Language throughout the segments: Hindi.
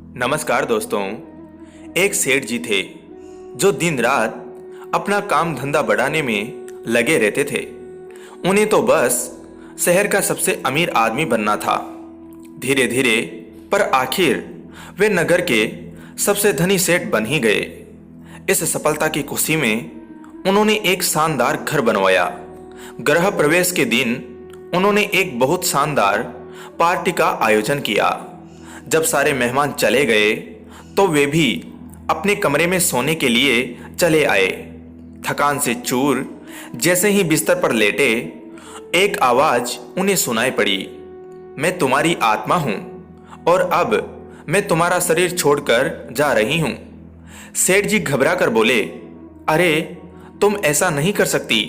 नमस्कार दोस्तों। एक सेठ जी थे जो दिन रात अपना काम धंधा बढ़ाने में लगे रहते थे। उन्हें तो बस शहर का सबसे अमीर आदमी बनना था। धीरे धीरे पर आखिर वे नगर के सबसे धनी सेठ बन ही गए। इस सफलता की खुशी में उन्होंने एक शानदार घर बनवाया। गृह प्रवेश के दिन उन्होंने एक बहुत शानदार पार्टी का आयोजन किया। जब सारे मेहमान चले गए तो वे भी अपने कमरे में सोने के लिए चले आए। थकान से चूर जैसे ही बिस्तर पर लेटे, एक आवाज उन्हें सुनाई पड़ी, मैं तुम्हारी आत्मा हूं और अब मैं तुम्हारा शरीर छोड़कर जा रही हूं। सेठ जी घबरा कर बोले, अरे तुम ऐसा नहीं कर सकती,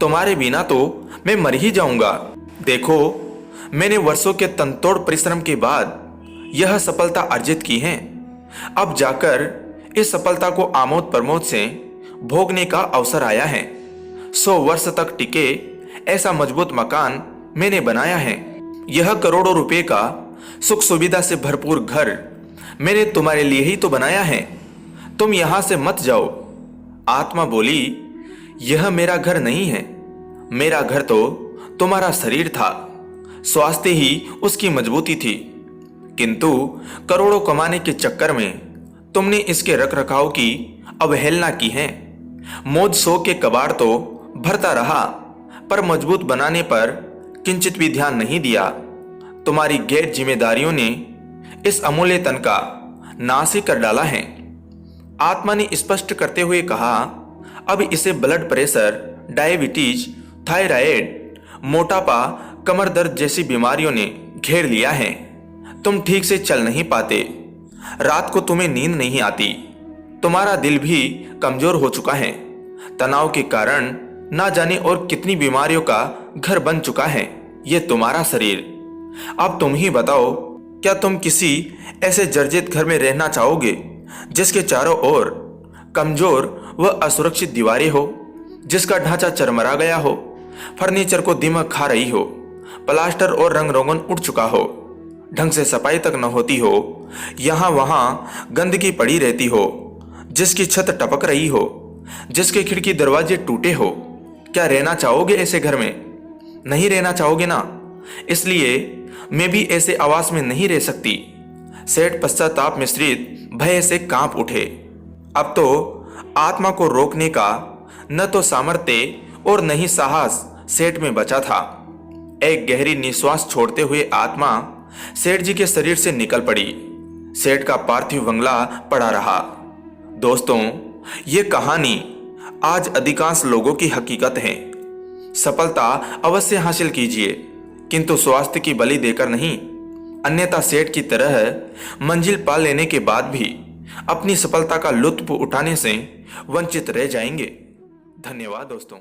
तुम्हारे बिना तो मैं मर ही जाऊंगा। देखो, मैंने वर्षों के तनतोड़ परिश्रम के बाद यह सफलता अर्जित की है। अब जाकर इस सफलता को आमोद प्रमोद से भोगने का अवसर आया है। 100 वर्ष तक टिके ऐसा मजबूत मकान मैंने बनाया है। यह करोड़ों रुपए का सुख सुविधा से भरपूर घर मैंने तुम्हारे लिए ही तो बनाया है। तुम यहां से मत जाओ। आत्मा बोली, यह मेरा घर नहीं है, मेरा घर तो तुम्हारा शरीर था। स्वास्थ्य ही उसकी मजबूती थी, किंतु करोड़ों कमाने के चक्कर में तुमने इसके रखरखाव की अवहेलना की है। मौज शो के कबाड़ तो भरता रहा, पर मजबूत बनाने पर किंचित भी ध्यान नहीं दिया। तुम्हारी गैर जिम्मेदारियों ने इस अमूल्य तन का नाश ही कर डाला है। आत्मा ने स्पष्ट करते हुए कहा, अब इसे ब्लड प्रेशर, डायबिटीज, थायराइड, मोटापा, कमर दर्द जैसी बीमारियों ने घेर लिया है। तुम ठीक से चल नहीं पाते, रात को तुम्हें नींद नहीं आती, तुम्हारा दिल भी कमजोर हो चुका है। तनाव के कारण ना जाने और कितनी बीमारियों का घर बन चुका है ये तुम्हारा शरीर। अब तुम ही बताओ, क्या तुम किसी ऐसे जर्जरित घर में रहना चाहोगे जिसके चारों ओर कमजोर व असुरक्षित दीवारें हो, जिसका ढांचा चरमरा गया हो, फर्नीचर को दीमक खा रही हो, प्लास्टर और रंग रोगन उठ चुका हो, ढंग से सफाई तक न होती हो, यहां वहां गंदगी पड़ी रहती हो, जिसकी छत टपक रही हो, जिसके खिड़की दरवाजे टूटे हो? क्या रहना चाहोगे ऐसे घर में? नहीं रहना चाहोगे ना? इसलिए मैं भी ऐसे आवास में नहीं रह सकती। सेठ पश्चाताप मिश्रित भय से कांप उठे। अब तो आत्मा को रोकने का न तो सामर्थ्य और न ही साहस सेठ में बचा था। एक गहरी निश्वास छोड़ते हुए आत्मा सेठ जी के शरीर से निकल पड़ी। सेठ का पार्थिव बंगला पड़ा रहा। दोस्तों, ये कहानी आज अधिकांश लोगों की हकीकत है। सफलता अवश्य हासिल कीजिए, किंतु स्वास्थ्य की बलि देकर नहीं, अन्यथा सेठ की तरह मंजिल पा लेने के बाद भी अपनी सफलता का लुत्फ उठाने से वंचित रह जाएंगे। धन्यवाद दोस्तों।